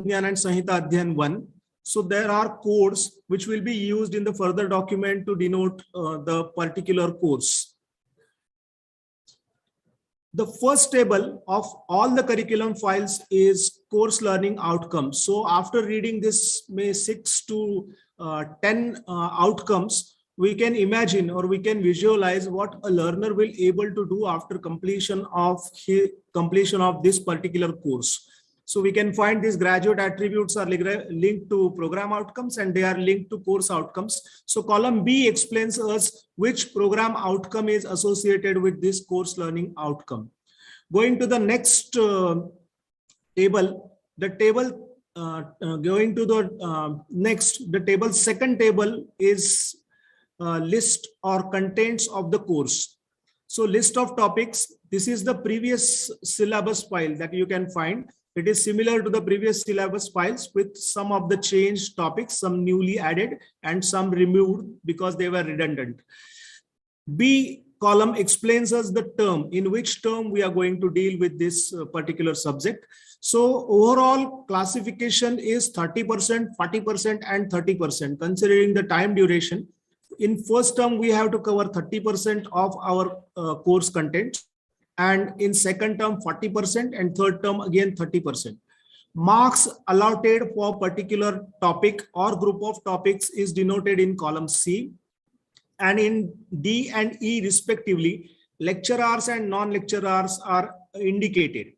Vigyan and Samhita Adhyayan 1. So there are codes which will be used in the further document to denote the particular course. The first table of all the curriculum files is course learning outcomes. So after reading this, may 6 to 10 outcomes, we can imagine or we can visualize what a learner will able to do after completion of this particular course. So we can find these graduate attributes are linked to program outcomes and they are linked to course outcomes. So column B explains us which program outcome is associated with this course learning outcome. Going to the next table, the table second table is list or contents of the course. So list of topics, this is the previous syllabus file that you can find. It is similar to the previous syllabus files with some of the changed topics, some newly added and some removed because they were redundant. B column explains us the term, in which term we are going to deal with this particular subject. So overall classification is 30%, 40% and 30% considering the time duration. In first term, we have to cover 30% of our course content. And in second term 40% and third term again 30%. Marks allotted for particular topic or group of topics is denoted in column C. And in D and E respectively, lecture hours and non-lecture hours are indicated.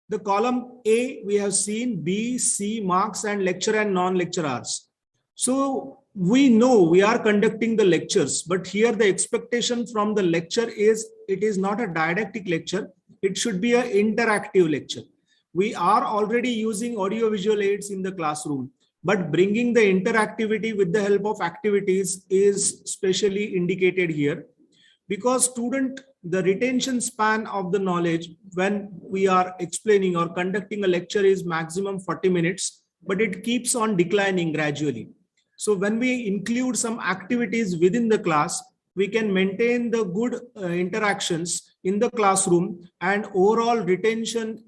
The column A we have seen B, C, marks and lecture and non-lecture hours. So we know we are conducting the lectures, but here the expectation from the lecture is it is not a didactic lecture. It should be an interactive lecture. We are already using audio visual aids in the classroom, but bringing the interactivity with the help of activities is specially indicated here because the retention span of the knowledge when we are explaining or conducting a lecture is maximum 40 minutes, but it keeps on declining gradually. So when we include some activities within the class, we can maintain the good interactions in the classroom and overall retention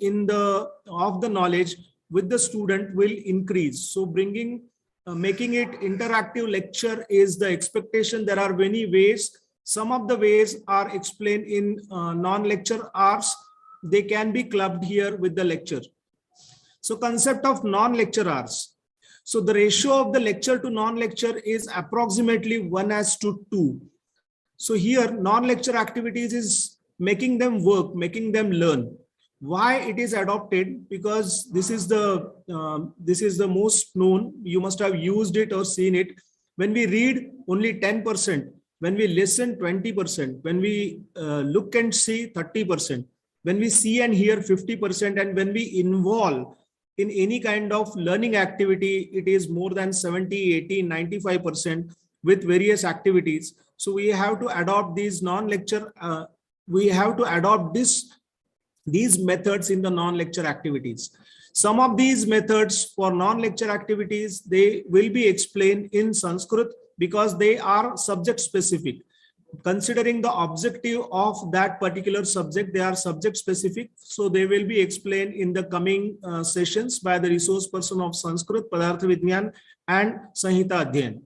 of the knowledge with the student will increase. So making it interactive lecture is the expectation. There are many ways. Some of the ways are explained in non-lecture hours. They can be clubbed here with the lecture. So concept of non-lecture hours. So the ratio of the lecture to non-lecture is approximately 1:2. So here non-lecture activities is making them work, making them learn. Why it is adopted? Because this is the most known. You must have used it or seen it. When we read only 10%, when we listen 20%, when we look and see 30%, when we see and hear 50%, and when we involve in any kind of learning activity, it is more than 70, 80, 95% with various activities. So we have to adopt these non-lecture, we have to adopt these methods in the non-lecture activities. Some of these methods for non-lecture activities, they will be explained in Sanskrit because they are subject specific. Considering the objective of that particular subject, they are subject specific. So they will be explained in the coming sessions by the resource person of Sanskrit, Padartha Vigyan and Samhita Adhyayan.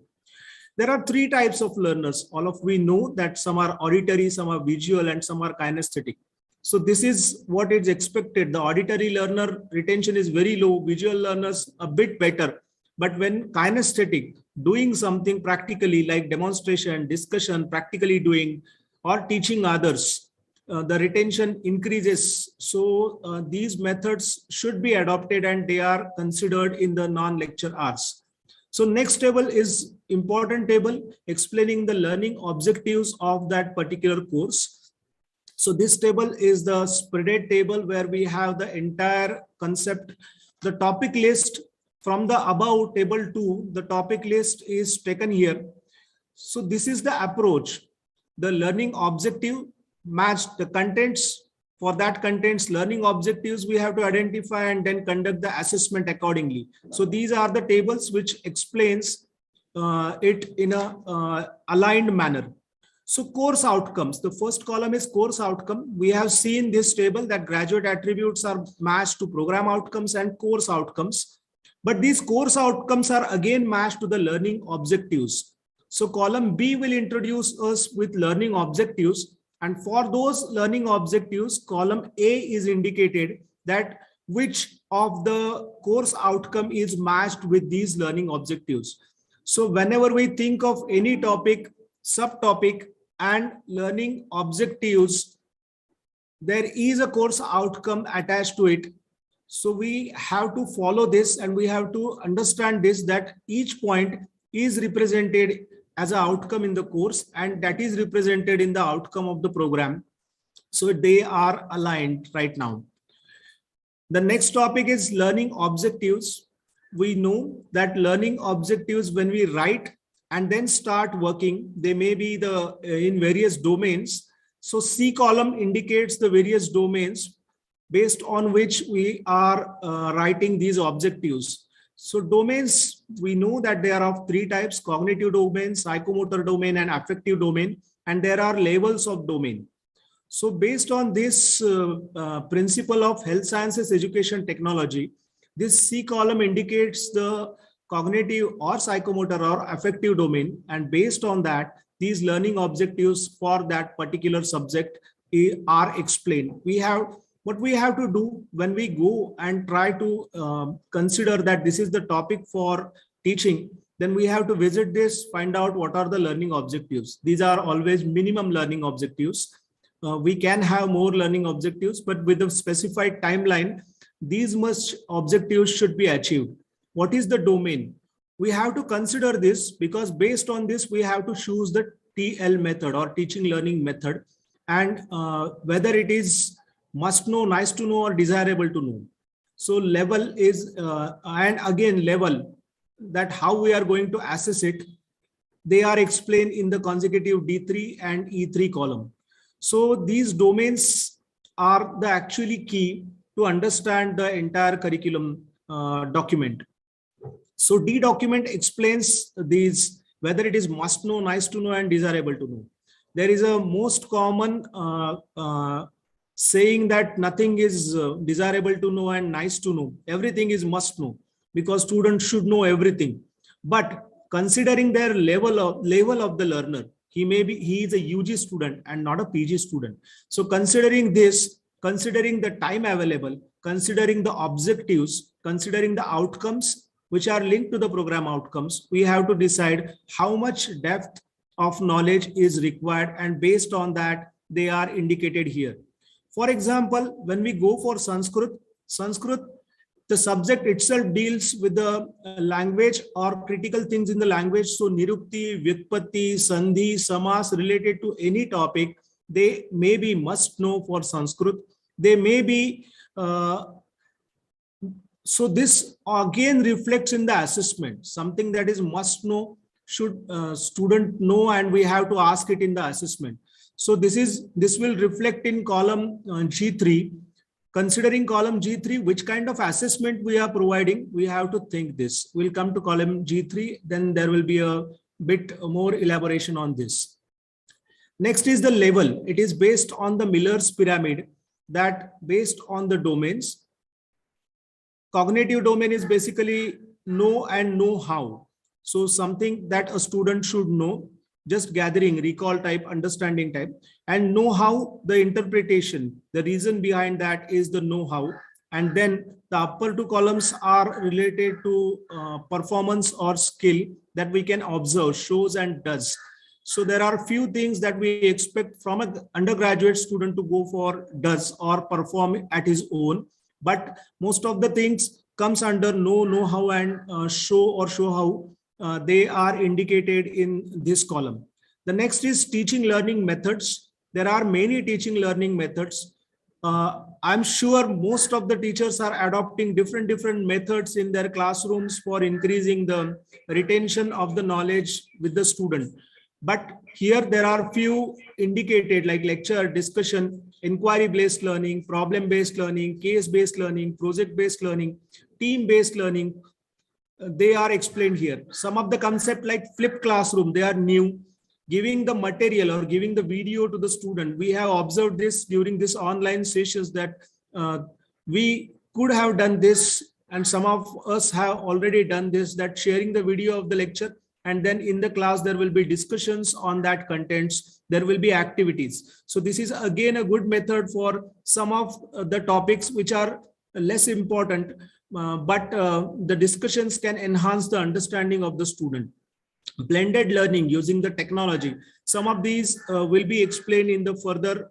There are three types of learners. All of we know that some are auditory, some are visual and some are kinesthetic. So this is what is expected. The auditory learner retention is very low, visual learners a bit better. But when kinesthetic, doing something practically like demonstration, discussion, practically doing or teaching others, the retention increases. So these methods should be adopted and they are considered in the non-lecture hours. So next table is important table explaining the learning objectives of that particular course. So this table is the spreaded table where we have the entire concept, the topic list. From the above table 2, the topic list is taken here. So this is the approach. The learning objective matched the contents. For that contents learning objectives, we have to identify and then conduct the assessment accordingly. So these are the tables which explains it in a aligned manner. So course outcomes, the first column is course outcome. We have seen this table that graduate attributes are matched to program outcomes and course outcomes. But these course outcomes are again matched to the learning objectives. So column B will introduce us with learning objectives. And for those learning objectives, column A is indicated that which of the course outcome is matched with these learning objectives. So whenever we think of any topic, subtopic, and learning objectives, there is a course outcome attached to it. So we have to follow this and we have to understand this, that each point is represented as an outcome in the course and that is represented in the outcome of the program. So they are aligned right now. The next topic is learning objectives. We know that learning objectives, when we write and then start working, they may be in various domains. So C column indicates the various domains based on which we are writing these objectives. So domains, we know that there are of three types: cognitive domain, psychomotor domain, and affective domain. And there are levels of domain. So based on this principle of health sciences education technology, this C column indicates the cognitive or psychomotor or affective domain. And based on that, these learning objectives for that particular subject are explained. What we have to do when we go and try to consider that this is the topic for teaching, then we have to visit this, find out what are the learning objectives. These are always minimum learning objectives. We can have more learning objectives, but with a specified timeline, these much objectives should be achieved. What is the domain? We have to consider this because based on this, we have to choose the TL method or teaching learning method, and whether it is must know, nice to know, or desirable to know. So level is, and again level, that how we are going to assess it, they are explained in the consecutive D3 and E3 column. So these domains are the actually key to understand the entire curriculum document. So D document explains these, whether it is must know, nice to know, and desirable to know. There is a most common saying that nothing is desirable to know and nice to know. Everything is must know because students should know everything. But considering their level of the learner, he is a UG student and not a PG student. So considering this, considering the time available, considering the objectives, considering the outcomes which are linked to the program outcomes, we have to decide how much depth of knowledge is required, and based on that, they are indicated here. For example, when we go for Sanskrit, the subject itself deals with the language or critical things in the language. So Nirukti, Vyutpatti, Sandhi, Samas related to any topic, they may be must know for Sanskrit. They may be, so this again reflects in the assessment. Something that is must know should student know, and we have to ask it in the assessment. So this will reflect in column G3. Considering column G3, which kind of assessment we are providing, we have to think this. We'll come to column G3, then there will be a bit more elaboration on this. Next is the level. It is based on the Miller's pyramid, that based on the domains. Cognitive domain is basically know and know how. So something that a student should know, just gathering, recall type, understanding type, and know how, the interpretation, the reason behind that is the know how. And then the upper two columns are related to performance or skill that we can observe, shows and does. So there are few things that we expect from an undergraduate student to go for does or perform at his own. But most of the things comes under know how, and show or show how. They are indicated in this column. The next is teaching learning methods. There are many teaching learning methods. I'm sure most of the teachers are adopting different methods in their classrooms for increasing the retention of the knowledge with the student. But here there are few indicated, like lecture, discussion, inquiry-based learning, problem-based learning, case-based learning, project-based learning, team-based learning. They are explained here. Some of the concept like flipped classroom, they are new. giving the material or giving the video to the student. We have observed this during this online sessions that we could have done this, and some of us have already done this, that sharing the video of the lecture, and then in the class there will be discussions on that contents, there will be activities. So this is again a good method for some of the topics which are less important, but the discussions can enhance the understanding of the student. Blended learning using the technology. Some of these will be explained in the further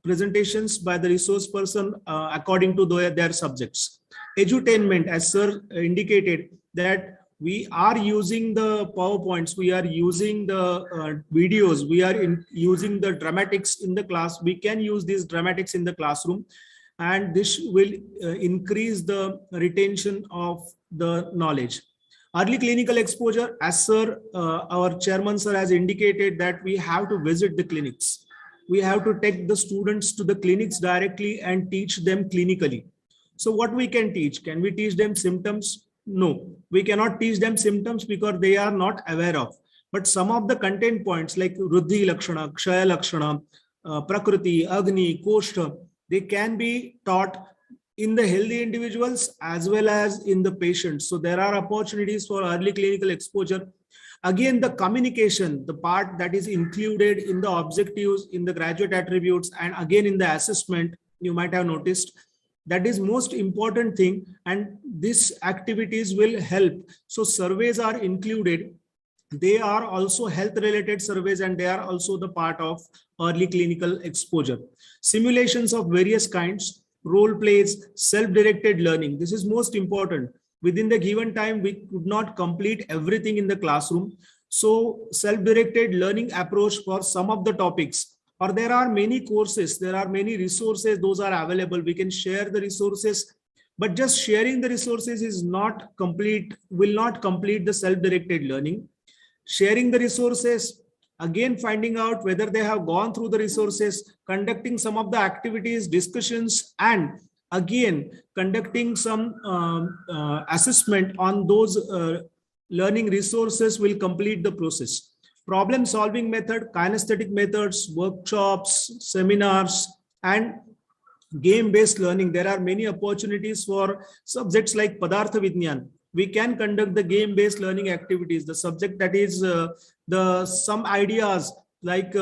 presentations by the resource person according to their subjects. Edutainment, as sir indicated, that we are using the PowerPoints, we are using the videos, we are using the dramatics in the class. We can use these dramatics in the classroom, and this will increase the retention of the knowledge. Early clinical exposure, as sir, our chairman sir has indicated, that we have to visit the clinics. We have to take the students to the clinics directly and teach them clinically. So what we can teach? Can we teach them symptoms? No, we cannot teach them symptoms because they are not aware of. But some of the content points like Ruddhi Lakshana, Kshaya Lakshana, Prakriti, Agni, Koshtha, they can be taught in the healthy individuals as well as in the patients. So there are opportunities for early clinical exposure. Again, the communication, the part that is included in the objectives, in the graduate attributes, and again in the assessment, you might have noticed, that is most important thing, and these activities will help. So surveys are included. They are also health related surveys, and they are also the part of early clinical exposure. Simulations of various kinds, role plays, self-directed learning. This is most important. Within the given time, we could not complete everything in the classroom. So self-directed learning approach for some of the topics, or there are many courses, there are many resources, those are available. We can share the resources, but just sharing the resources is not complete, will not complete the self-directed learning. Sharing the resources, again finding out whether they have gone through the resources, conducting some of the activities, discussions, and again conducting some assessment on those learning resources will complete the process. Problem solving method, kinesthetic methods, workshops, seminars, and game-based learning. There are many opportunities for subjects like Padartha Vignan. We can conduct the game-based learning activities. The subject that is some ideas like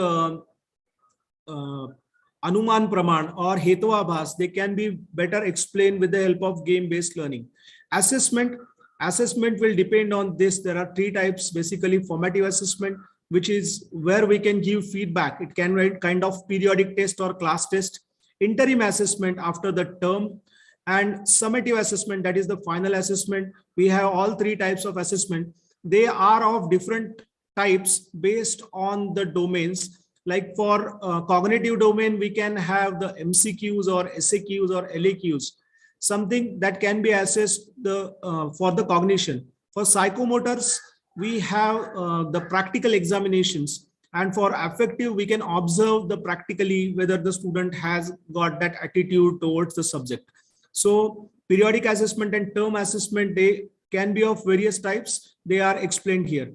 Anuman Praman or Hetavabhas, they can be better explained with the help of game-based learning. Assessment will depend on this. There are three types, basically: formative assessment, which is where we can give feedback. It can be kind of periodic test or class test. Interim assessment after the term, and summative assessment, that is the final assessment. We have all three types of assessment. They are of different types based on the domains. Like for cognitive domain, we can have the MCQs or SAQs or LAQs, something that can be assessed for the cognition. For psychomotors, we have the practical examinations, and for affective, we can observe the practically whether the student has got that attitude towards the subject. So periodic assessment and term assessment, they can be of various types. They are explained here.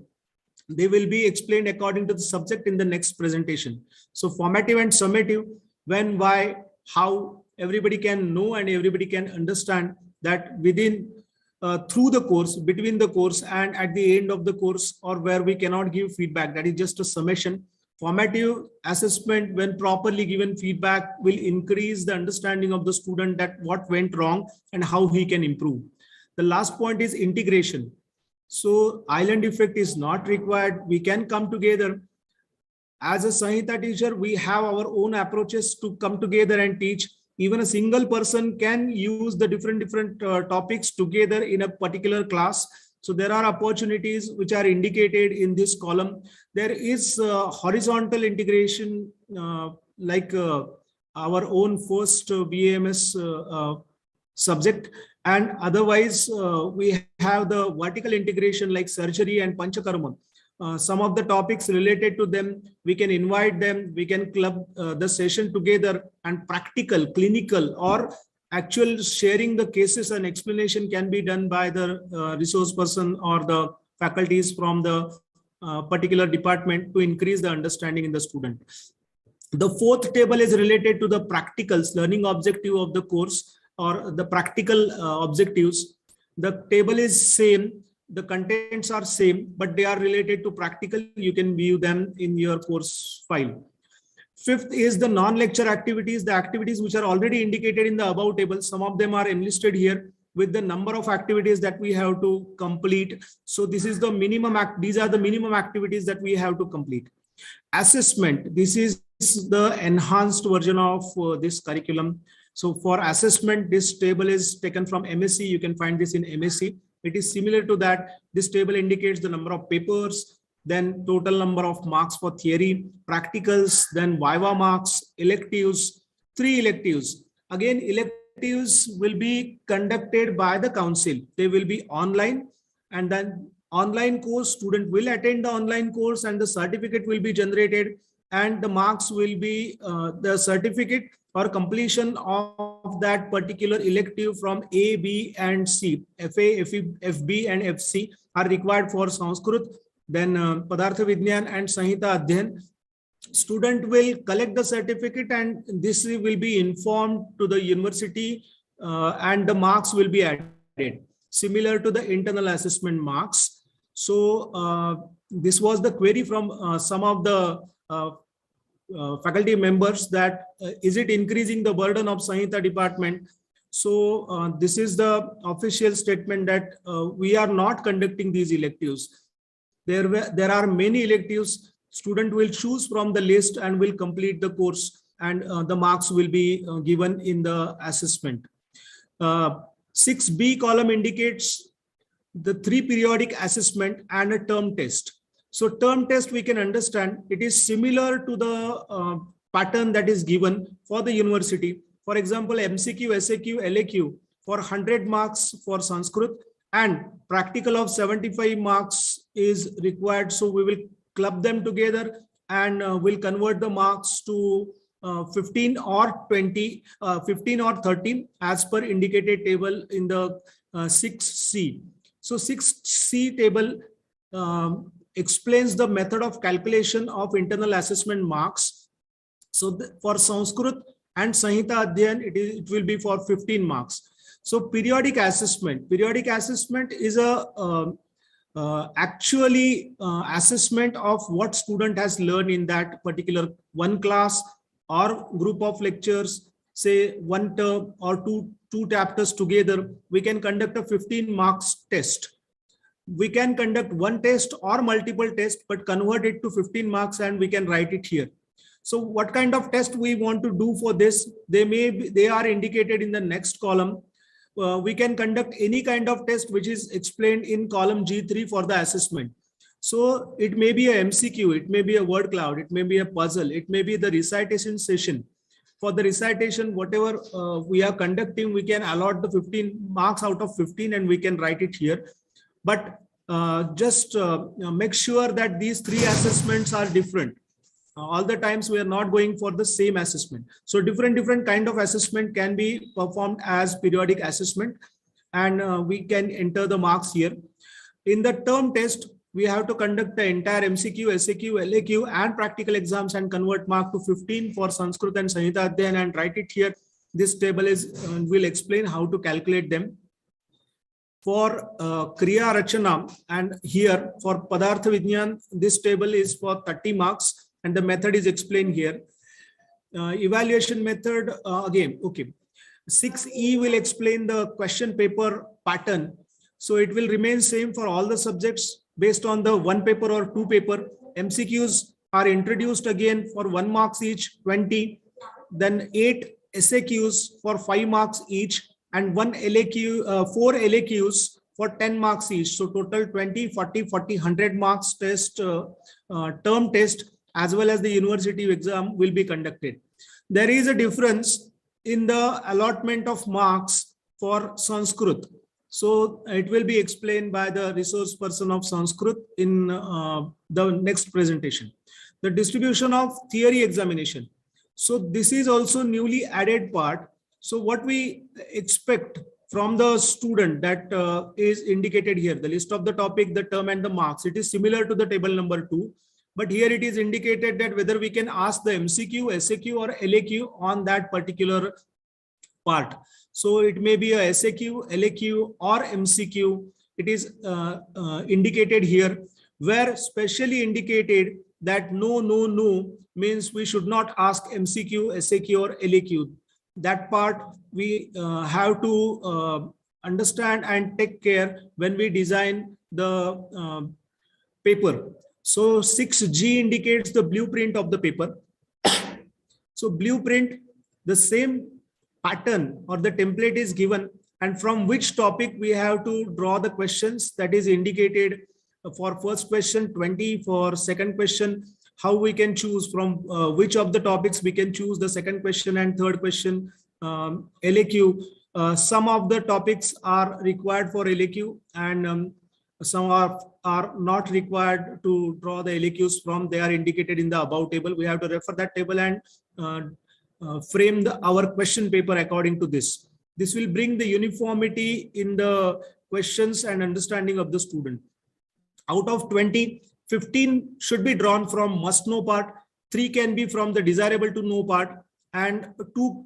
They will be explained according to the subject in the next presentation. So formative and summative, when, why, how, everybody can know and everybody can understand that within, through the course, between the course and at the end of the course, or where we cannot give feedback, that is just a summation. Formative assessment, when properly given feedback, will increase the understanding of the student that what went wrong and how he can improve. The last point is integration. So island effect is not required. We can come together. As a Samhita teacher, we have our own approaches to come together and teach. Even a single person can use the different topics together in a particular class. So there are opportunities which are indicated in this column. There is horizontal integration, like our own first BAMS subject, and otherwise we have the vertical integration like surgery and Panchakarma. Some of the topics related to them, we can invite them, we can club the session together, and practical, clinical, or actual sharing the cases and explanation can be done by the resource person or the faculties from the particular department to increase the understanding in the student. The fourth table is related to the practicals, learning objective of the course or the practical objectives. The table is same, the contents are same, but they are related to practical. You can view them in your course file. Fifth is the non-lecture activities, the activities which are already indicated in the above table. Some of them are enlisted here with the number of activities that we have to complete. So this is the minimum, these are the minimum activities that we have to complete. Assessment, this is the enhanced version of this curriculum. So for assessment, this table is taken from MSc. You can find this in MSc. It is similar to that. This table indicates the number of papers, then total number of marks for theory, practicals, then Viva marks, electives, 3 electives. Again, electives will be conducted by the council. They will be online, and then online course, student will attend the online course and the certificate will be generated, and the marks will be the certificate or completion of that particular elective from A, B, and C. FA, FB, and FC are required for Sanskrit. Then Padartha Vidyan and Samhita Temp. Student will collect the certificate and this will be informed to the university and the marks will be added, similar to the internal assessment marks. So this was the query from some of the faculty members that is it increasing the burden of Samhita department? So this is the official statement that we are not conducting these electives. There are many electives. Student will choose from the list and will complete the course, and the marks will be given in the assessment. 6B column indicates the 3 periodic assessment and a term test. So term test, we can understand it is similar to the pattern that is given for the university. For example, MCQ, SAQ, LAQ for 100 marks for Sanskrit, and practical of 75 marks is required. So we will club them together and will convert the marks to 15 or 20, 15 or 13 as per indicated table in the 6C. So 6C table explains the method of calculation of internal assessment marks. So for Sanskrit and Samhita Adhyayan, it will be for 15 marks. So periodic assessment is a actually assessment of what student has learned in that particular one class or group of lectures, say one term or two chapters together. We can conduct a 15 marks test. We can conduct one test or multiple tests, but convert it to 15 marks and we can write it here. So what kind of test we want to do for this? They are indicated in the next column. We can conduct any kind of test which is explained in column G3 for the assessment. So it may be a MCQ, it may be a word cloud, it may be a puzzle, it may be the recitation session. For the recitation, whatever we are conducting, we can allot the 15 marks out of 15 and we can write it here. But just make sure that these 3 assessments are different. All the times we are not going for the same assessment. So different kind of assessment can be performed as periodic assessment, and we can enter the marks here. In the term test, we have to conduct the entire MCQ, SAQ, LAQ and practical exams and convert mark to 15 for Sanskrit and Samhita Adhyayan and write it here. This table is will explain how to calculate them. For Kriya Rachana and here for Padartha Vidyan, this table is for 30 marks. And the method is explained here. Evaluation method, again, okay. 6E will explain the question paper pattern. So it will remain same for all the subjects based on the 1 paper or 2 paper. MCQs are introduced again for 1 marks each, 20. Then 8 SAQs for 5 marks each, and 1 LAQ, 4 LAQs for 10 marks each. So total 20, 40, 100 marks test, term test, as well as the university exam will be conducted. There is a difference in the allotment of marks for Sanskrit. So it will be explained by the resource person of Sanskrit in the next presentation. The distribution of theory examination. So this is also newly added part. So what we expect from the student that is indicated here, the list of the topic, the term and the marks. It is similar to the table number 2, but here it is indicated that whether we can ask the MCQ, SAQ or LAQ on that particular part. So it may be a SAQ, LAQ or MCQ. It is indicated here, where specially indicated that no means we should not ask MCQ, SAQ or LAQ. That part we have to understand and take care when we design the paper. So 6G indicates the blueprint of the paper. So blueprint, the same pattern or the template is given, and from which topic we have to draw the questions. That is indicated for first question 20, for second question how we can choose from which of the topics we can choose the second question and third question. LAQ, some of the topics are required for LAQ and some are not required to draw the LAQs from. They are indicated in the above table. We have to refer that table and frame our question paper according to this. This will bring the uniformity in the questions and understanding of the student. Out of 20, 15 should be drawn from must know part, 3 can be from the desirable to know part, and 2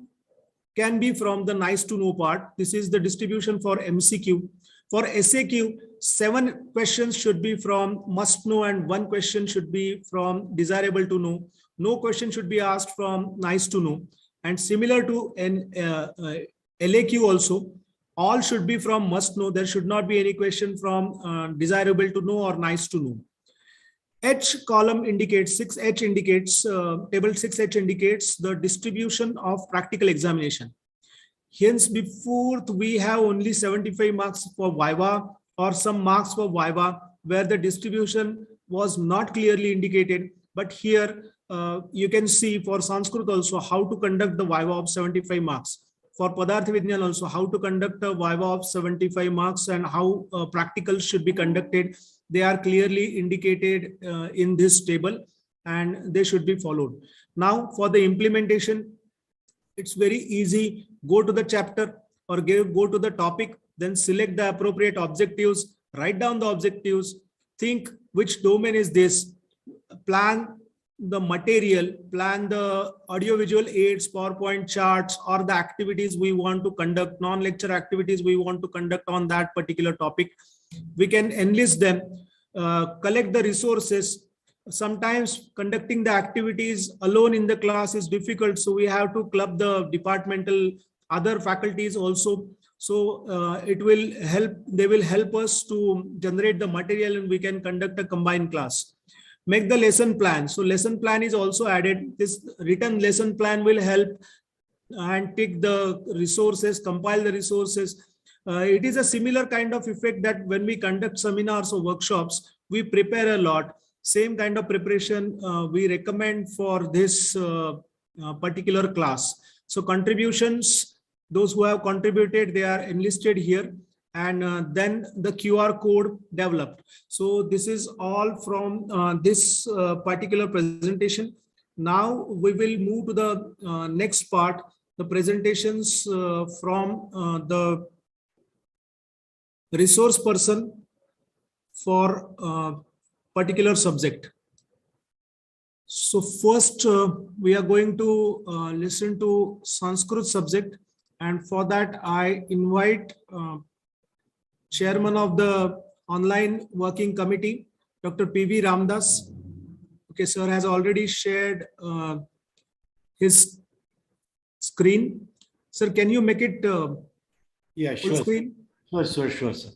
can be from the nice to know part. This is the distribution for MCQ. For SAQ, 7 questions should be from must know and 1 question should be from desirable to know. No question should be asked from nice to know. And similar to an LAQ also, all should be from must know. There should not be any question from desirable to know or nice to know. H column indicates, 6H indicates, table 6H indicates the distribution of practical examination. Hence, before we have only 75 marks for Viva or some marks for Viva, where the distribution was not clearly indicated. But here you can see for Sanskrit also how to conduct the Viva of 75 marks. For Padartha Vignan also how to conduct a Viva of 75 marks and how practical should be conducted. They are clearly indicated in this table and they should be followed. Now for the implementation, it's very easy. Go to the chapter or go to the topic, then select the appropriate objectives, write down the objectives, think which domain is this, plan the material, plan the audiovisual aids, PowerPoint charts, or the activities we want to conduct, non-lecture activities we want to conduct on that particular topic. We can enlist them, collect the resources. Sometimes conducting the activities alone in the class is difficult, so we have to club the departmental other faculties also. So it will help, they will help us to generate the material and we can conduct a combined class. Make the lesson plan. So lesson plan is also added. This written lesson plan will help and take the resources, compile the resources. It is a similar kind of effect that when we conduct seminars or workshops, we prepare a lot. Same kind of preparation we recommend for this particular class. So contributions, those who have contributed, they are enlisted here. And then the QR code developed. So this is all from this particular presentation. Now we will move to the next part, the presentations from the resource person for particular subject. So first we are going to listen to Sanskrit subject, and for that I invite Chairman of the online working committee, Dr. P.V. Ramdas. Okay, sir has already shared his screen. Sir, can you make it yeah, full sure. screen? Sure, sir.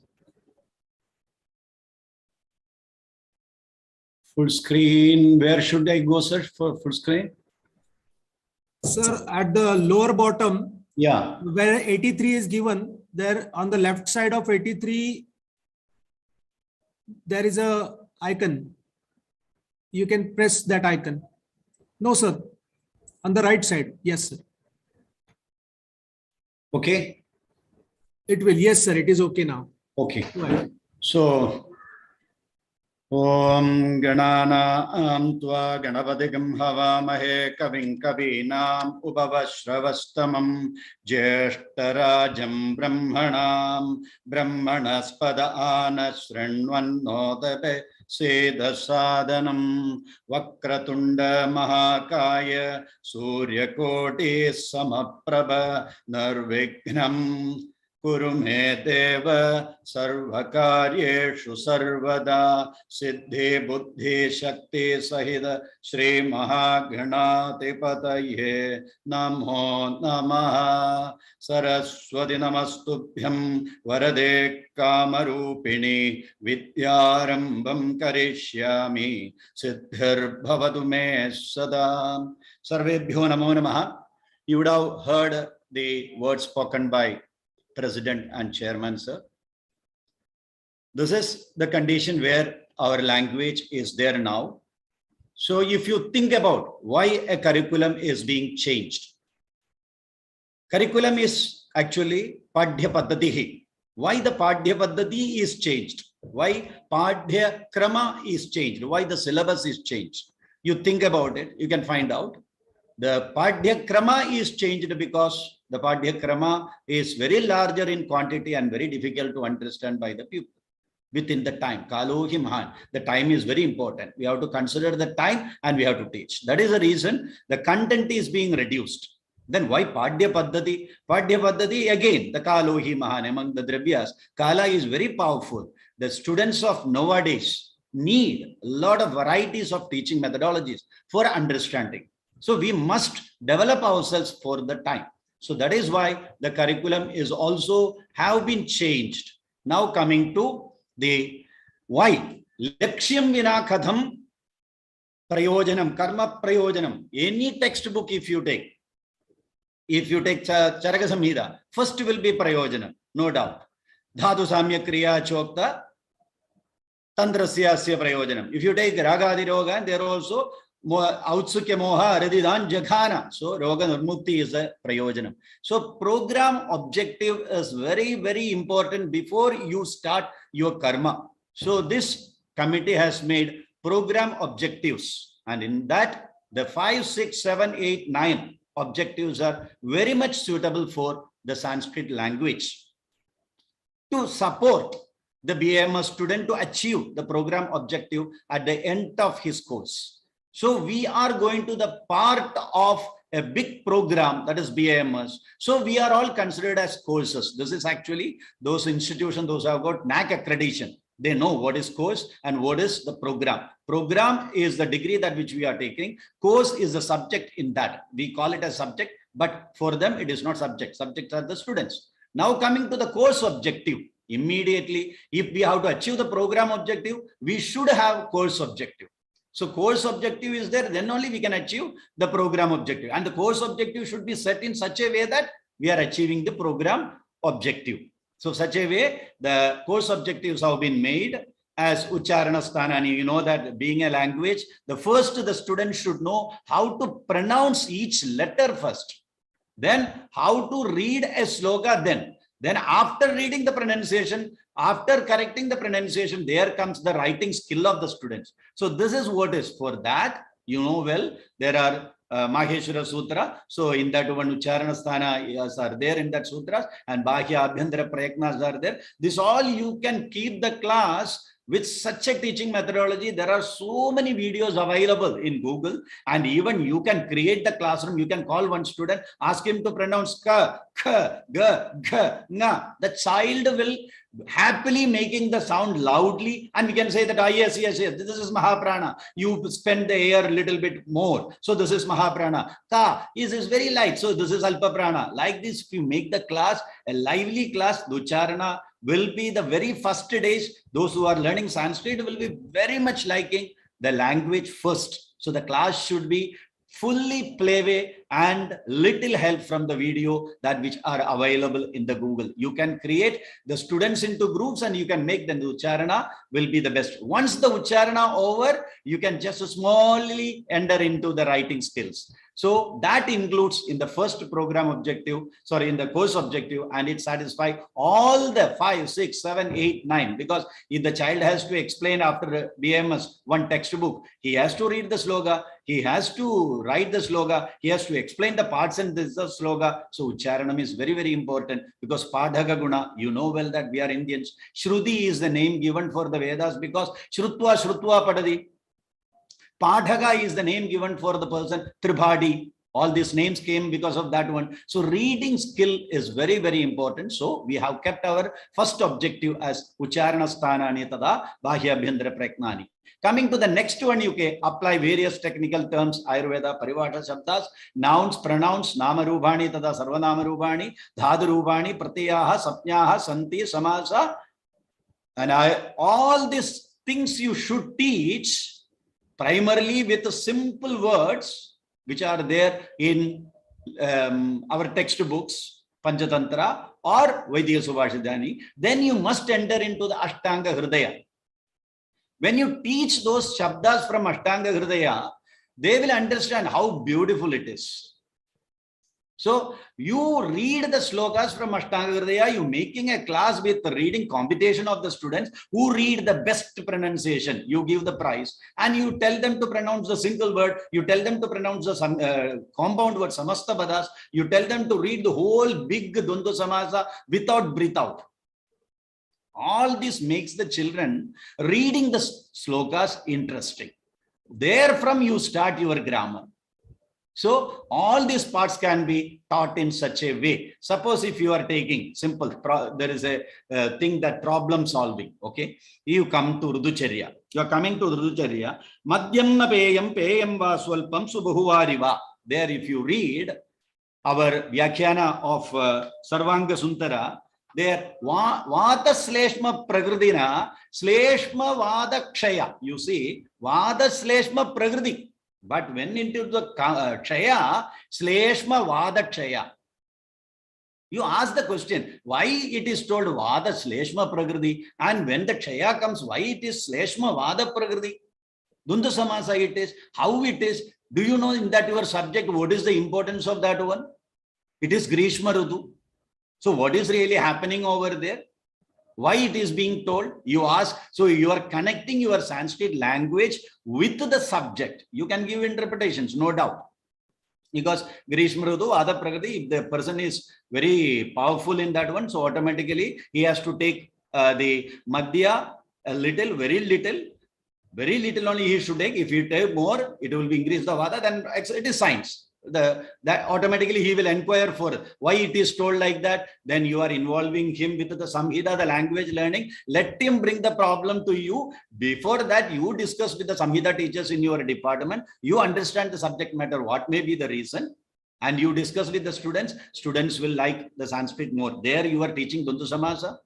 Full screen, where should I go, sir, for full screen? Sir, at the lower bottom, yeah, where 83 is given, there on the left side of 83, there is a icon. You can press that icon. No, sir. On the right side. Yes, sir. okay. It will. Yes, sir. It is okay now. Okay. Right. So Om Ganana Tva Ganapatikum Havamahe Kavim Kavinam Upavashravastamam Jeshtarajam Brahmanam Brahmanaspada Anasranvannodape Seda Sadhanam Vakratunda Mahakaya Suryakoti Samaprabha Narvignam Kuru me deva sarvakaryeshu sarvada siddhi buddhi shakti sahida Shri Mahaganatipataye namo namaha Saraswati namastubhyam Varade kamarupini Vidyarambam karishyami Siddhir bhavatu me sada. Sarvebhyo namo namaha. You would have heard the words spoken by President and Chairman, sir. This is the condition where our language is there now. So if you think about why a curriculum is being changed, curriculum is actually Padhya Paddhatihi. Why the Padhya Paddhati is changed? Why Padhya Krama is changed? Why the syllabus is changed? You think about it, you can find out. The Padhya Krama is changed because the Padhya Krama is very larger in quantity and very difficult to understand by the pupil within the time. Kalohi Mahan. The time is very important. We have to consider the time and we have to teach. That is the reason the content is being reduced. Then why Padhya Paddhati? Padhya Paddhati, again, the Kalohi Mahan among the Dravyas. Kala is very powerful. The students of nowadays need a lot of varieties of teaching methodologies for understanding. So we must develop ourselves for the time. So that is why the curriculum is also have been changed. Now coming to the why. Lakshyam vina katham prayojanam, karma prayojanam. Any textbook if you take Charaka Samhita, first will be prayojanam, no doubt. Dhatu Samya Kriya Chokta Tandrasya prayojanam. If you take Raga Adiroga, there also Outsukya Moha Radidan Jaghana. So Roga Nurmukti is a prayojanam. So program objective is very, very important before you start your karma. So this committee has made program objectives, and in that the 5, 6, 7, 8, 9 objectives are very much suitable for the Sanskrit language to support the BAMS student to achieve the program objective at the end of his course. So we are going to the part of a big program, that is BAMS. So we are all considered as courses. This is actually those institutions, those who have got NAC accreditation. They know what is course and what is the program. Program is the degree that which we are taking. Course is the subject in that. We call it a subject, but for them it is not subject. Subjects are the students. Now coming to the course objective. Immediately, if we have to achieve the program objective, we should have course objective. So course objective is there, then only we can achieve the program objective. And the course objective should be set in such a way that we are achieving the program objective. So such a way, the course objectives have been made as Ucharana Sthanani. You know that being a language, the first the student should know how to pronounce each letter first. Then how to read a sloka then. Then after reading the pronunciation, after correcting the pronunciation, there comes the writing skill of the students. So this is what is for that. You know well, there are Maheshwara Sutra. So in that one Ucharana Sthana are there in that sutras, and Bahya Abhyantara Prayatnas are there. This all you can keep the class with such a teaching methodology. There are so many videos available in Google, and even you can create the classroom. You can call one student, ask him to pronounce ka, kha, ga, gha, nga. The child will happily making the sound loudly, and we can say that, yes, this is Mahaprana. You spend the air a little bit more. So this is Mahaprana. Ka is very light. So this is Alpa Prana. Like this, if you make the class a lively class, the Ucharana will be the very first days. Those who are learning Sanskrit will be very much liking the language first. So the class should be fully playway and little help from the video that which are available in the Google. You can create the students into groups and you can make them. The Ucharana will be the best. Once the Ucharana over, you can just smallly enter into the writing skills. So that includes in the first program objective, in the course objective, and it satisfies all the 5, 6, 7, 8, 9. Because if the child has to explain after BMS one textbook, he has to read the sloga, he has to write the sloga, he has to explain the parts and this is the sloga. So Ucharanam is very, very important, because Padhaga Guna, you know well that we are Indians. Shruti is the name given for the Vedas because Shrutva Shrutva Padadi. Padhaga is the name given for the person, Tribhadi. All these names came because of that one. So reading skill is very, very important. So we have kept our first objective as Ucharana Sthanani Tada Bahya Bhyandra Praknani. Coming to the next one, you can apply various technical terms, Ayurveda, Parivata Shabdas, nouns, pronouns, Namarubhani Tada Sarvanamarubhani, Dhadurubhani, Pratyaha, Sapnyaha, Santi, Samasa. And all these things you should teach primarily with simple words which are there in our textbooks, Panchatantra or Vaidya Subhashidani. Then you must enter into the Ashtanga Hridaya. When you teach those Shabdas from Ashtanga Hridaya, they will understand how beautiful it is. So you read the slokas from Ashtanga Hridaya, you making a class with the reading competition of the students who read the best pronunciation. You give the prize and you tell them to pronounce the single word. You tell them to pronounce the compound word, Samasta Padas. You tell them to read the whole big Dvandva Samasa without breath out. All this makes the children reading the slokas interesting. Therefrom you start your grammar. So all these parts can be taught in such a way. Suppose if you are taking simple, there is a thing that problem solving. Okay, you come to Ruducharya. You are coming to Ruducharya. Madhyamna peyam peyam va swalpam subahuvariva. There, if you read our Vyakhyana of Sarvanga Suntara, there Vata Sleshma Pragridina Sleshma Vada Kshaya. You see, Vada Sleshma Pragridi. But when into the Kshaya, Sleshma Vada Kshaya. You ask the question, why it is told Vada Sleshma Pragridi, and when the Kshaya comes, why it is Sleshma Vada Pragridi? Dvandva Samasa it is, how it is. Do you know in that your subject, what is the importance of that one? It is Grishma Rutu. So what is really happening over there? Why it is being told? You ask. So you are connecting your Sanskrit language with the subject. You can give interpretations, no doubt. Because Grishma Rutu, Vada Pragridi, if the person is very powerful in that one, so automatically he has to take the Madhya a little, very little only he should take. If you take more, it will be increase the Vada, then it is science. That automatically he will inquire for why it is told like that. Then you are involving him with the Samhita, the language learning. Let him bring the problem to you. Before that, you discuss with the Samhita teachers in your department. You understand the subject matter, what may be the reason, and you discuss with the students. Students will like the Sanskrit more. There you are teaching Dvandva Samasa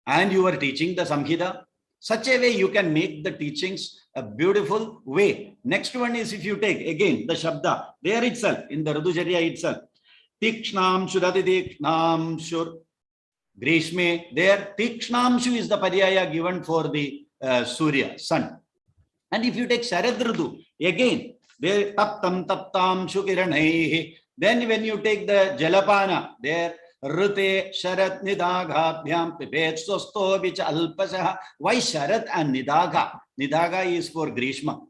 and you are teaching the Samhita. Such a way you can make the teachings a beautiful way. Next one is, if you take again the Shabda, there itself, in the Ruducharya itself, Tikshnam Shurati Tikshnam Shur Grishme, there Tikshnam Shu is the Paryaya given for the Surya, sun. And if you take Sharad Rudu, again, there Taptam Taptam Shukiranai. Then when you take the Jalapana, there Rute Sharat Nidaghabhyam Pipet Sosto Vicha Alpasaha. Why Sharat and Nidaga? Nidaga is for Grishma.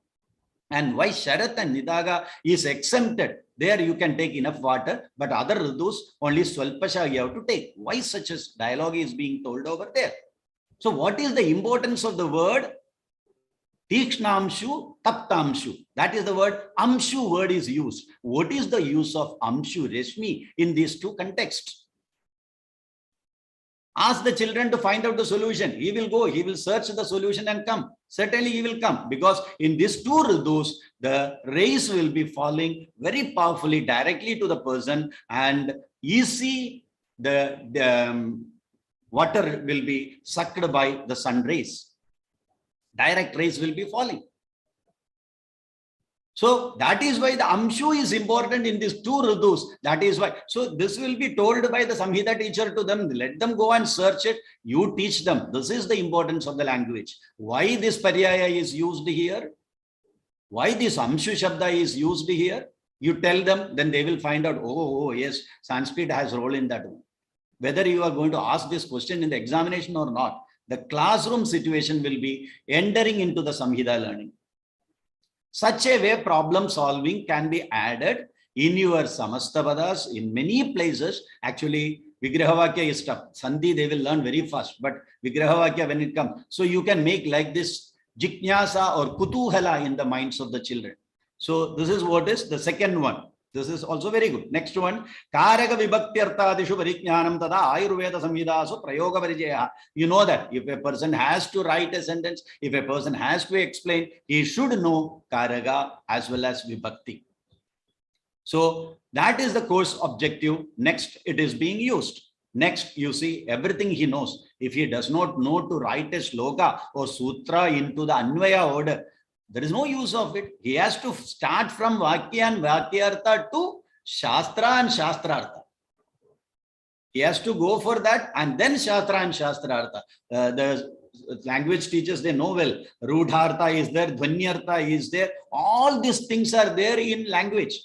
And why Sharat and Nidaga is exempted? There you can take enough water, but other Ridus only Swalpasha you have to take. Why such a dialogue is being told over there? So what is the importance of the word? Tikshnamshu, Taptamshu. That is the word. Amshu word is used. What is the use of Amshu, Reshmi, in these two contexts? Ask the children to find out the solution. He will go, he will search the solution and come. Certainly he will come, because in these two Ridus, the rays will be falling very powerfully directly to the person, and easy the water will be sucked by the sun rays. Direct rays will be falling. So that is why the Amshu is important in these two Ridus. That is why. So this will be told by the Samhita teacher to them. Let them go and search it. You teach them. This is the importance of the language. Why this Paryaya is used here? Why this Amshu Shabda is used here? You tell them, then they will find out, oh, yes, Sanskrit has role in that one. Whether you are going to ask this question in the examination or not, the classroom situation will be entering into the Samhita learning. Such a way, problem solving can be added in your Samastapadas in many places. Actually, Vigrahavakya is tough. Sandhi, they will learn very fast, but Vigrahavakya, when it comes, so you can make like this Jiknyasa or Kutuhala in the minds of the children. So this is what is the second one. This is also very good. Next one, Karaka Vibhaktyartadishu Pariknanam Tada Ayurveda Samhidasu Prayoga Parijaya. You know that if a person has to write a sentence, if a person has to explain, he should know Karaka as well as Vibhakti. So that is the course objective. Next, it is being used. Next, you see, everything he knows. If he does not know to write a sloka or sutra into the Anvaya order, there is no use of it. He has to start from Vakya and Vakyartha to Shastra and Shastrartha. He has to go for that and then Shastra and Shastrartha. The language teachers, they know well. Rudhartha is there, Dhvanyartha is there. All these things are there in language.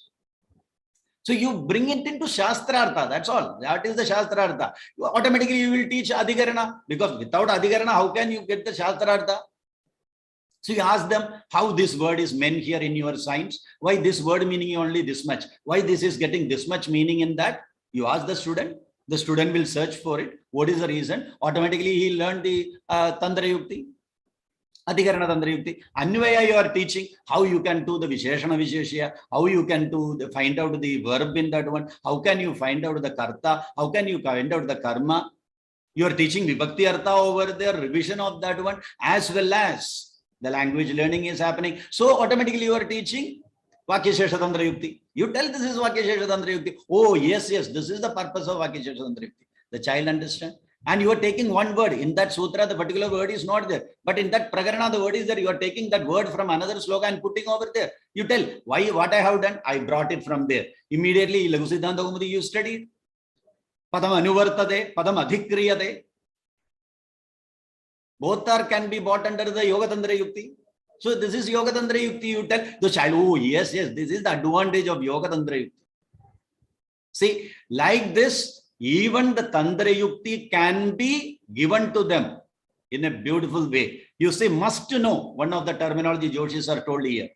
So you bring it into Shastrartha, that's all. That is the Shastrartha. Automatically you will teach Adhikarana, because without Adhikarana, how can you get the Shastrartha? So you ask them how this word is meant here in your science, why this word meaning only this much, why this is getting this much meaning in that. You ask the student will search for it. What is the reason? Automatically he learned the Tantra Yukti, Adhikarana Tantra Yukti. Anvaya you are teaching how you can do the Visheshana Visheshya, how you can do the, find out the verb in that one, how can you find out the Karta, how can you find out the Karma. You are teaching Vibhakti Artha over there, revision of that one, as well as the language learning is happening. So automatically you are teaching Vakyashesha Tantra Yukti. You tell this is Vakyashesha Tantra Yukti. Oh, yes, this is the purpose of Vakyashesha Tantra Yukti. The child understands. And you are taking one word. In that sutra, the particular word is not there. But in that prakarana, the word is there. You are taking that word from another sloka and putting over there. You tell, why, what I have done? I brought it from there. Immediately, Laghu Siddhanta Kaumudi, you studied. Padam anuvartate, padam adhikriyate. Both are can be bought under the Yoga Tantra Yukti. So this is Yoga Tantra Yukti. You tell the child, oh, yes, this is the advantage of Yoga Tantra Yukti. See, like this, even the Tantra Yukti can be given to them in a beautiful way. You see, must know, one of the terminology Joshis are told here.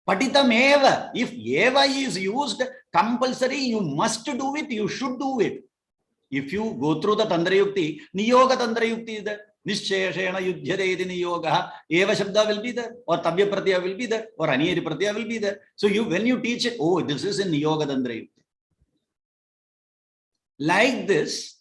Patitam eva, if eva is used compulsory, you must do it, you should do it. If you go through the Tantra Yukti, Niyoga Tantra Yukti is there. Nishchayashena yudhyate niyoga, eva shabda will be there, or tabya pratyaya will be there, or aniyari pratyaya will be there. So when you teach it, oh, this is in Niyoga Tantra Yukti. Like this,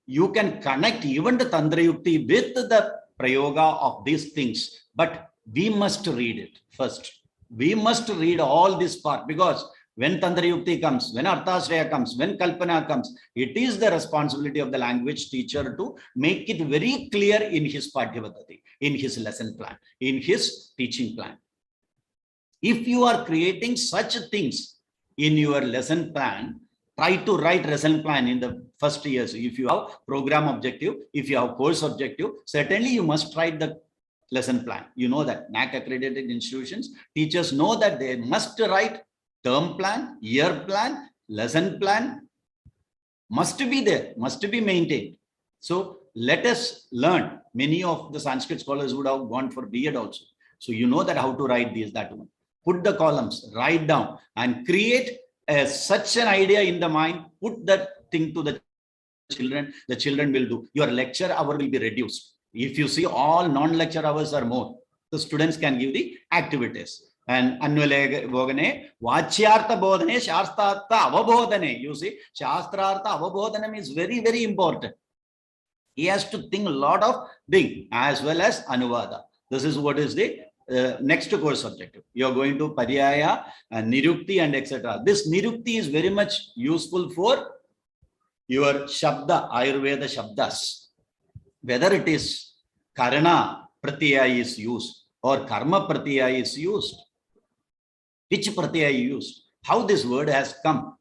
you can connect even the Tantra Yukti with the prayoga of these things. But we must read it first. We must read all this part, because when Tantra Yukti comes, when Arthasraya comes, when Kalpana comes, it is the responsibility of the language teacher to make it very clear in his Paഠ్యపద్ధతి, in his lesson plan, in his teaching plan. If you are creating such things in your lesson plan, try to write lesson plan in the first years. If you have program objective, if you have course objective, certainly you must write the lesson plan. You know that NAC accredited institutions, teachers know that they must write term plan, year plan, lesson plan, must be there, must be maintained. So let us learn. Many of the Sanskrit scholars would have gone for B.Ed also. So you know that how to write these, that one. Put the columns, write down and create such an idea in the mind, put that thing to the children will do. Your lecture hour will be reduced. If you see all non-lecture hours are more, the students can give the activities. And Annuale Vachyartha Bodhane, Shastrartha Avabodhane. You see, Shastrartha Avabodhanam is very, very important. He has to think a lot of things as well as Anuvada. This is what is the next course objective. You are going to Paryaya and Nirukti and etc. This Nirukti is very much useful for your Shabda, Ayurveda Shabdas. Whether it is Karana Pratyaya is used or Karma Pratyaya is used. Which pratyaya used, how this word has come.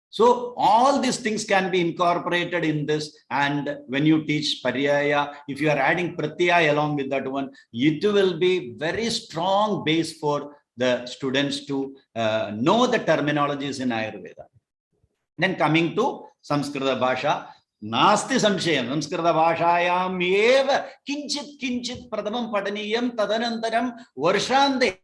So all these things can be incorporated in this. And when you teach paryaya, if you are adding pratyaya along with that one, it will be very strong base for the students to know the terminologies in Ayurveda. Then coming to Samskrita Bhasha, Nasti Samshayam, Samskrita Bhashayam eva kinchit pradamam padaniyam tadanantaram varshande.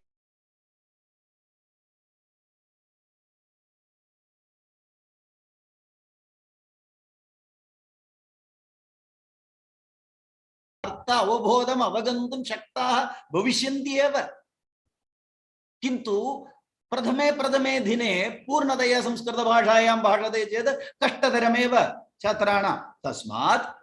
Avabodham avagantum shaktaha bhavishyanti eva. Kintu pradhame dhine purnadaya Samskrita Bhashayam bhashate ched kashtadarameva chatrana tasmat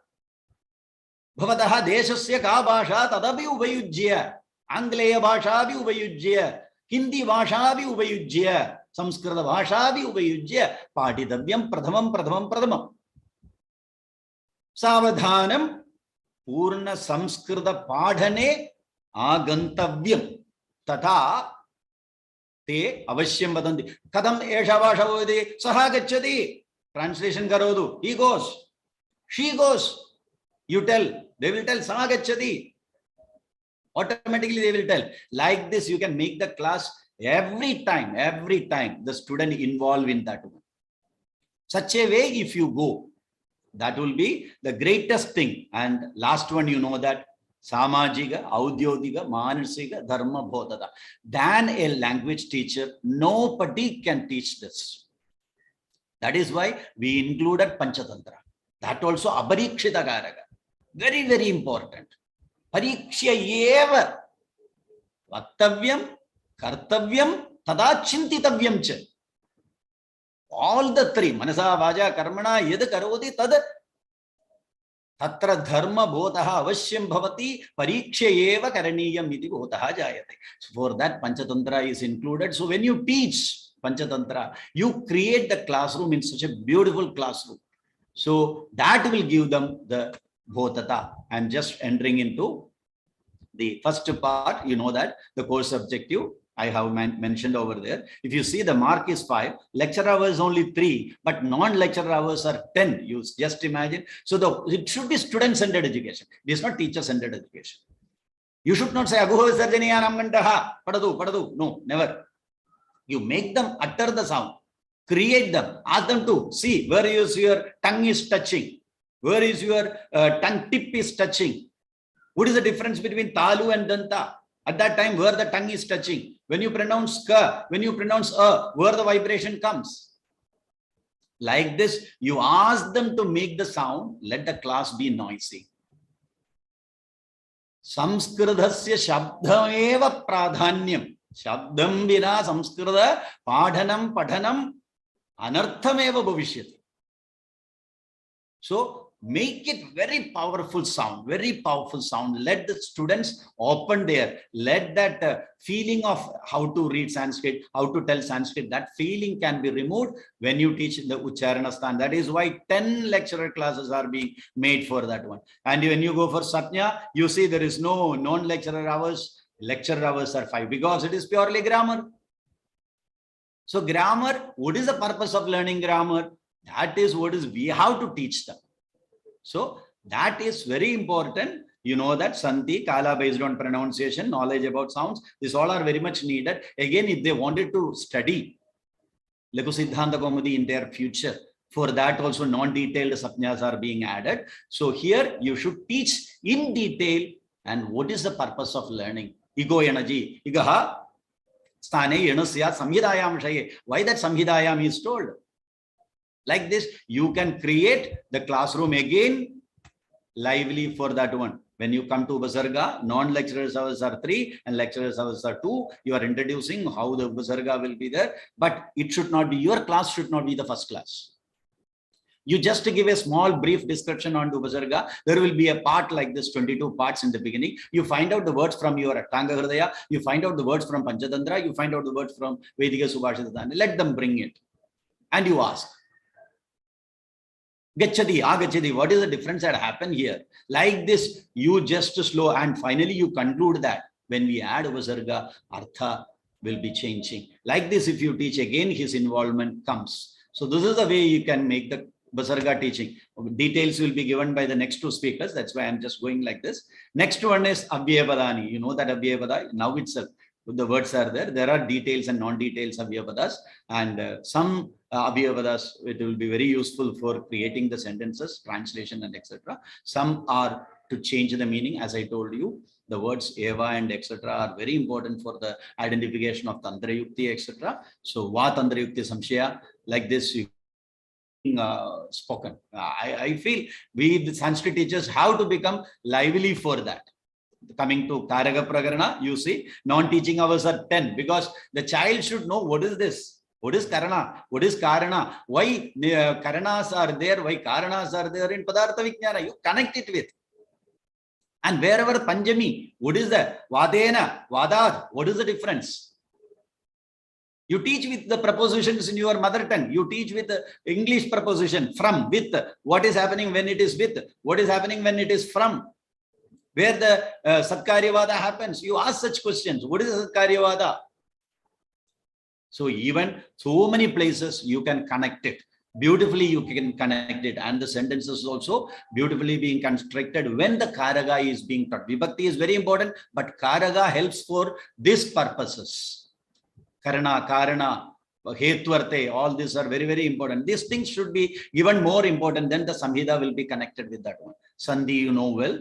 bhavataha deshasya ka bhasha tadapi upayujya Angleya bhasha bhi upayujya Hindi bhasha bhi upayujya Samskrita bhasha bhi upayujya patitavyam pradhamam savadhanam Purna Samskrita Padhane Agantavyam Tata Te Avashyam Vadanti Kadam Esha Vasha Vodi Saha Gacchati. Translation Karodu. He goes. She goes. You tell. They will tell Saha Gacchati. Automatically they will tell. Like this, you can make the class every time the student involved in that one. Such a way, if you go, that will be the greatest thing. And last one, you know that Samajiga, Audyodiga, Manasiga, Dharma Bodhada. Than a language teacher, nobody can teach this. That is why we included Panchatantra. That also Aparikshita Karaga. Very, very important. Parikshya eva Vaktavyam, Kartavyam, Tada Chintitavyam cha. All the three, Manasa, Vaja, Karmana, Yed Karodi, Tad Tatra Dharma Botaha Avashyam Bhavati, Pariksha Eva Karaniyam Iti Botaha Jayate. So for that, Panchatantra is included. So when you teach Panchatantra, you create the classroom in such a beautiful classroom. So that will give them the Bhotata. I'm just entering into the first part. You know that the course objective I have mentioned over there. If you see, the mark is 5, lecture hours only 3, but non-lecture hours are 10. You just imagine. So it should be student-centered education. It is not teacher-centered education. You should not say, Aguho Sarjaniyanam Gantaha, Padadu. No, never. You make them utter the sound, create them, ask them to see where is your tongue is touching, where is your tongue tip is touching. What is the difference between Talu and Danta? At that time, where the tongue is touching. When you pronounce ka, when you pronounce where the vibration comes. Like this, you ask them to make the sound, let the class be noisy. Samskritasya shabdam eva pradhanyam. Shabdam vina samskrita padhanam anartham eva bhavishyati. So, make it very powerful sound. Let the students open there. Let that feeling of how to read Sanskrit, how to tell Sanskrit, that feeling can be removed when you teach the Ucharana Sthan. That is why 10 lecturer classes are being made for that one. And when you go for Satya, you see there is no non-lecturer hours. Lecturer hours are 5 because it is purely grammar. So grammar, what is the purpose of learning grammar? That is what is we have to teach them. So that is very important. You know that Santi, Kala based on pronunciation, knowledge about sounds, these all are very much needed. Again, if they wanted to study Laku Siddhanta Kaumudi in their future, for that also non-detailed sapnyas are being added. So here you should teach in detail and what is the purpose of learning. Ego energy, igaha sthane yenasya samhidayam shaye. Why that samhidayam is told? Like this, you can create the classroom again lively for that one. When you come to Upasarga, non-lecturers hours are 3 and lecturers hours are 2. You are introducing how the Upasarga will be there, but it should not be, your class should not be the first class. You just give a small brief description on Upasarga. There will be a part like this, 22 parts in the beginning. You find out the words from your Atanga Hridaya, you find out the words from Panchatantra, you find out the words from Vedika Subhashitana. Let them bring it. And you ask. Gachadi, agachadi, what is the difference that happened here? Like this, you just slow and finally you conclude that when we add Upasarga, Artha will be changing. Like this, if you teach again, his involvement comes. So this is the way you can make the Upasarga teaching. Details will be given by the next 2 speakers. That's why I'm just going like this. Next one is Abhyapadani. You know that Abhyapada now itself. the words are there. There are details and non-details Abhyavadas, and some Abhyavadas, it will be very useful for creating the sentences, translation, and etc. Some are to change the meaning, as I told you. The words eva and etc. are very important for the identification of Tantra Yukti, etc. So, Va Tantra Yukti Samshaya, like this, you spoken. I feel we, the Sanskrit teachers, have to become lively for that. Coming to Karaga Prakarana, you see, non-teaching hours are 10, because the child should know what is this. What is Karana? What is Karana? Why Karanas are there? Why Karanas are there in Padartha Vijnana? You connect it with. And wherever Panjami, what is the Vadena, Vadad? What is the difference? You teach with the prepositions in your mother tongue. You teach with the English preposition, from, with. What is happening when it is with? What is happening when it is from? Where the Satkaryavada happens, you ask such questions. What is Satkaryavada? So even so many places you can connect it. Beautifully you can connect it, and the sentences also beautifully being constructed when the Karaga is being taught. Vibhakti is very important, but Karaga helps for these purposes. Karana, Karana, Hetwarte, all these are very, very important. These things should be even more important. Then the Samhita will be connected with that one. Sandhi, you know well.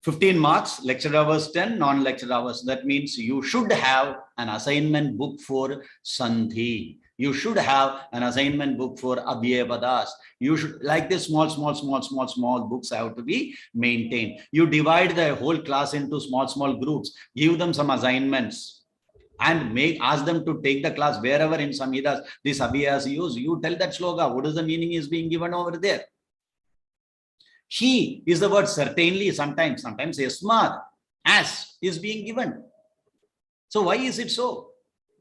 15 marks, lecture hours 10, non-lecture hours. That means you should have an assignment book for Sandhi. You should have an assignment book for Abhyavadas. You should, like this, small books have to be maintained. You divide the whole class into small groups, give them some assignments, and ask them to take the class wherever in Samhitas this Abhyas used. You tell that shloka, what is the meaning is being given over there. He is the word certainly, sometimes yasmad, as is being given. So why is it so?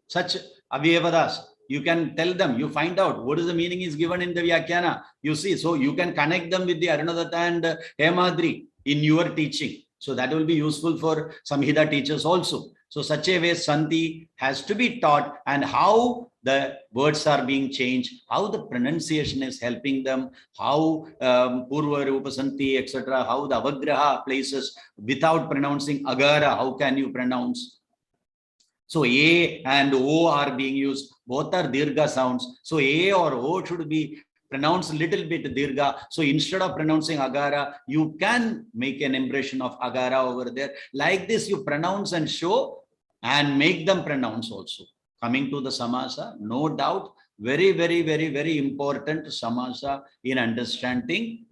Such Abhyavadas, you can tell them, you find out what is the meaning is given in the Vyakhyana. You see, so you can connect them with the Arunadatta and Hemadri in your teaching. So that will be useful for Samhita teachers also. So such a way Sandhi has to be taught, and how the words are being changed, how the pronunciation is helping them, how Purva Rupa Santi, etc., how the Avagraha places without pronouncing Agara, how can you pronounce? So A and O are being used, both are Dirgha sounds. So A or O should be pronounced a little bit Dirgha. So instead of pronouncing Agara, you can make an impression of Agara over there. Like this, you pronounce and show and make them pronounce also. Coming to the Samasa, no doubt, very, very, very, very important Samasa in understanding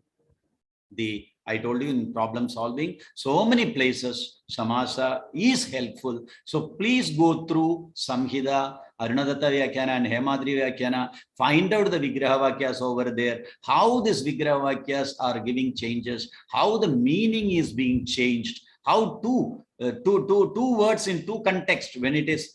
the, I told you, in problem solving, so many places Samasa is helpful. So please go through Samhita, Arunadatta Vyakhyana and Hemadri Vyakhyana, find out the Vigraha Vakyas over there, how these Vigraha Vakyas are giving changes, how the meaning is being changed, how two words in two contexts, when it is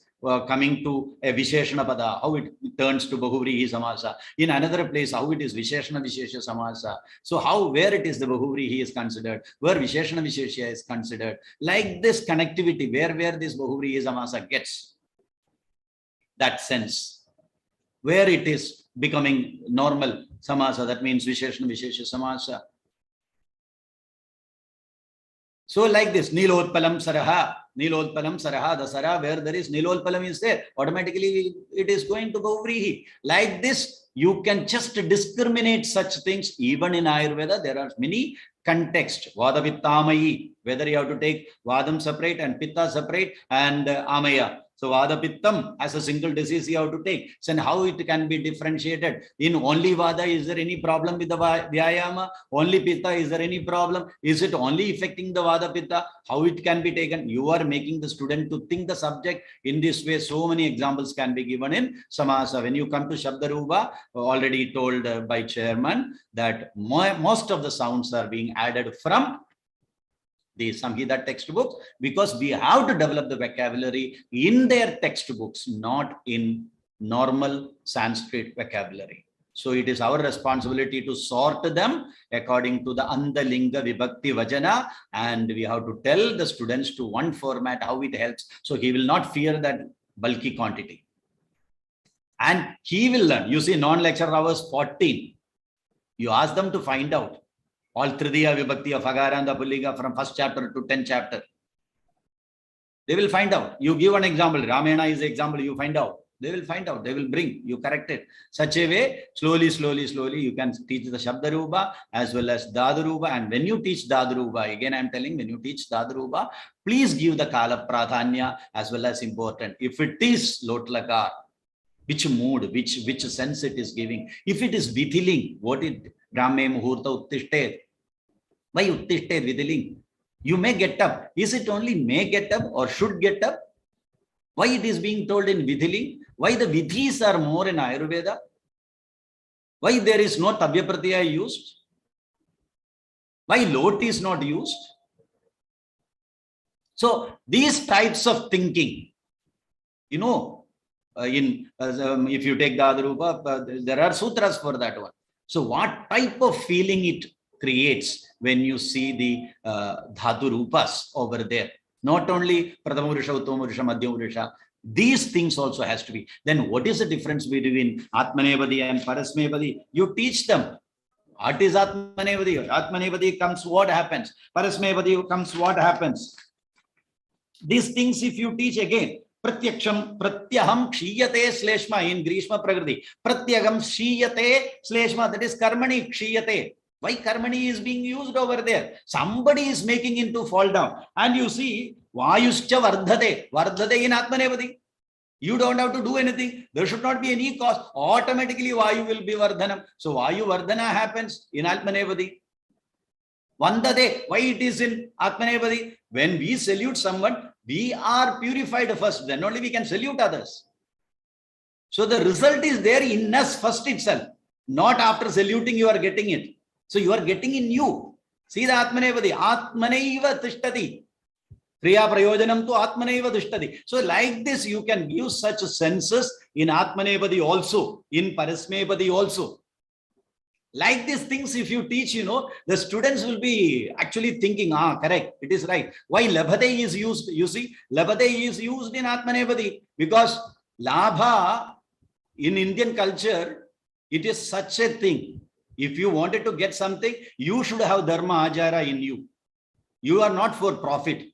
coming to a Visheshana Pada, how it turns to Bahuvrihi Samasa. In another place, how it is Visheshana Vishesha Samasa. So where it is the Bahuvrihi is considered, where Visheshana Vishesha is considered. Like this connectivity, where this Bahuvrihi Samasa gets that sense, where it is becoming normal Samasa, that means Visheshana Vishesha Samasa. So like this, Nilotpalam Saraha, the Sara, where there is Nilotpalam is there, automatically it is going to Bahuvrihi. Like this, you can just discriminate such things. Even in Ayurveda, there are many contexts. Vada Pittamayi, whether you have to take Vadam separate and Pitta separate and Amaya. So Vada Pittam as a single disease you have to take. So how it can be differentiated? In only Vada, is there any problem with the Vyayama? Only Pitta, is there any problem? Is it only affecting the Vada Pitta? How it can be taken? You are making the student to think the subject in this way. So many examples can be given in Samasa. When you come to Shabdarupa, already told by chairman that most of the sounds are being added from the Samhita textbooks, because we have to develop the vocabulary in their textbooks, not in normal Sanskrit vocabulary. So it is our responsibility to sort them according to the Andalinga Vibhakti Vajana, and we have to tell the students to one format how it helps. So he will not fear that bulky quantity. And he will learn. You see, non-lecture hours 14. You ask them to find out all Tridiya Vibhakti of Agara and the Pullinga from first chapter to 10th chapter. They will find out. You give an example. Ramayana is the example. You find out. They will find out. They will bring. You correct it. Such a way, slowly, you can teach the Shabdarupa as well as Dadarupa. And when you teach Dadarupa, again, I'm telling, when you teach Dadarupa, please give the Kala Pradhanya as well as important. If it is Lotlakar, which mood, which sense it is giving. If it is Vithiling, what it Brahme Muhurta Uttishtet? Why Uttishtet Vithiling? You may get up. Is it only may get up or should get up? Why it is being told in Vithiling? Why the Vidhis are more in Ayurveda? Why there is no Tabya Pratyaya used? Why Lot is not used? So these types of thinking, you know, if you take the Adarupa, there are sutras for that one. So what type of feeling it creates when you see the Dhatu Rupas over there? Not only Pradhamurusha, Uttamurusha, Madhyamurusha, these things also has to be. Then what is the difference between Atmanevadi and Parasmevadi? You teach them. What is Atmanevadi? Atmanevadi comes, what happens? Parasmevadi comes, what happens? These things if you teach again, Pratyaksham, Pratyaham, Kshiyate, Sleshma in Grishma Prakriti. Pratyagam, Kshiyate, Sleshma, that is Karmani, Kshiyate. Why Karmani is being used over there? Somebody is making him to fall down. And you see, Vayuscha Vardhate, Vardhate in Atmanevadi. You don't have to do anything. There should not be any cost. Automatically, Vayu will be Vardhanam. So Vayu Vardhana happens in Atmanevadi. Vandade, why it is in Atmanevadi? When we salute someone, we are purified first. Then only we can salute others. So the result is there in us first itself. Not after saluting you are getting it. So you are getting in you. See the Atmanevadi. Atmaneva tishtati. Kriya prayojanam to Atmaneva tishtati. So like this, you can give such senses in Atmanevadi also, in Parasmevadi also. Like these things, if you teach, you know, the students will be actually thinking, correct, it is right. Why Labhate is used? You see, Labhate is used in Atmanevadi because Labha in Indian culture, it is such a thing. If you wanted to get something, you should have Dharma Ajara in you. You are not for profit.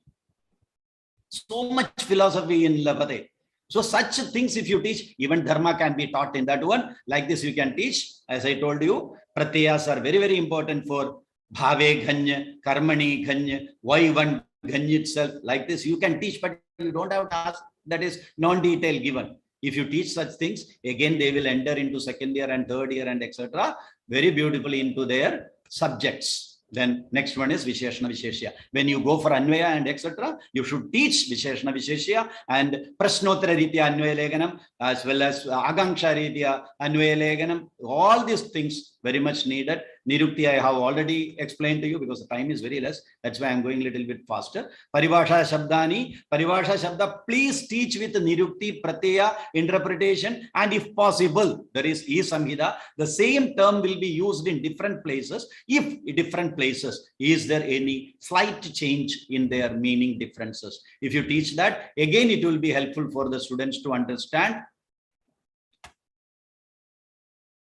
So much philosophy in Labhate. So such things if you teach, even Dharma can be taught in that one. Like this you can teach. As I told you, Pratyayas are very, very important for Bhave Ghanya, Karmani Ghanya, why one Ghanya itself. Like this you can teach, but you don't have to ask. That is non-detail given. If you teach such things, again they will enter into second year and third year and etc. very beautifully into their subjects. Then next one is Visheshana Visheshya. When you go for Anvaya and etc., you should teach Visheshana Visheshya and Prashnottara Ritya Anvaya Leganam as well as Aganksha Ritya Anvaya Leganam. All these things very much needed. Nirukti I have already explained to you because the time is very less. That's why I'm going a little bit faster. Paribhasha Shabdani. Paribhasha Shabda, please teach with Nirukti, Pratyaya, interpretation, and if possible, there is Samhita. The same term will be used in different places. If in different places, is there any slight change in their meaning differences? If you teach that, again, it will be helpful for the students to understand.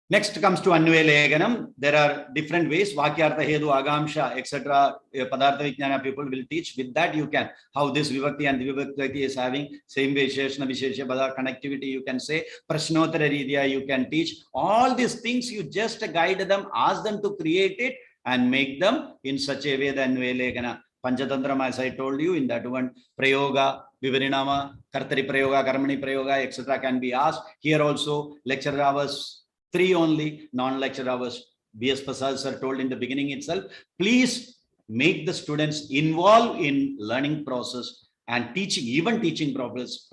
Next comes to Anvaya Leganam. There are different ways. Vakyartha, Hedu, Agamsha, etc. Padartha Vijnana people will teach. With that you can. How this Vivakti and Vivakti is having. Same way, Visheshana, Visheshya, Pada, connectivity you can say. Prashnottara Ritya you can teach. All these things you just guide them, ask them to create it and make them in such a way the Anvaya Legana. Panchatantra, as I told you, in that one, Prayoga, Vivarinama, Kartari Prayoga, Karmani Prayoga, etc. can be asked. Here also, lecture hours 3 only, non-lecture hours. B.S. Prasad sir told in the beginning itself, please make the students involved in learning process and teaching, even teaching process.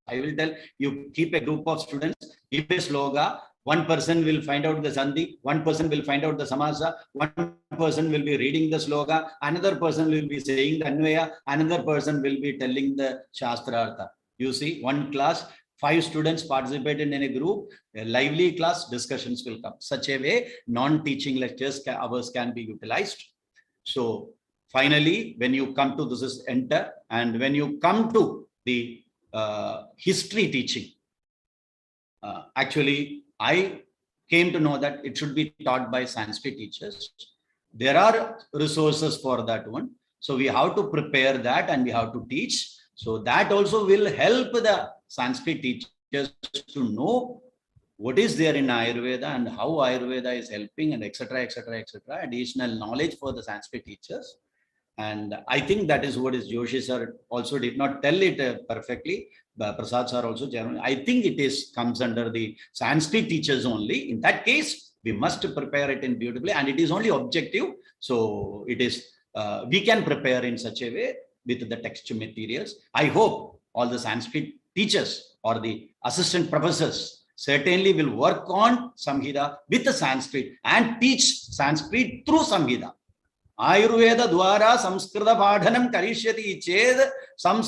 I will tell you, keep a group of students, give a sloga, one person will find out the Sandhi, one person will find out the Samasa, one person will be reading the sloga, another person will be saying the Anvaya, another person will be telling the Shastrartha. You see, one class, 5 students participated in a group, a lively class, discussions will come. Such a way, non-teaching lectures hours can be utilized. So finally, when you come to this is enter, and when you come to the history teaching, actually, I came to know that it should be taught by Sanskrit teachers. There are resources for that one. So we have to prepare that and we have to teach. So that also will help the Sanskrit teachers to know what is there in Ayurveda and how Ayurveda is helping, and etc., etc., etc. Additional knowledge for the Sanskrit teachers. And I think that is what is Joshi sir also did not tell it perfectly. But Prasad sir also, I think it is comes under the Sanskrit teachers only. In that case, we must prepare it in beautifully, and it is only objective. So it is, we can prepare in such a way with the text materials. I hope all the Sanskrit teachers or the assistant professors certainly will work on Samhita with the Sanskrit and teach Sanskrit through Samhita. Ayurveda dwara Samskrita padhanam karishyati ched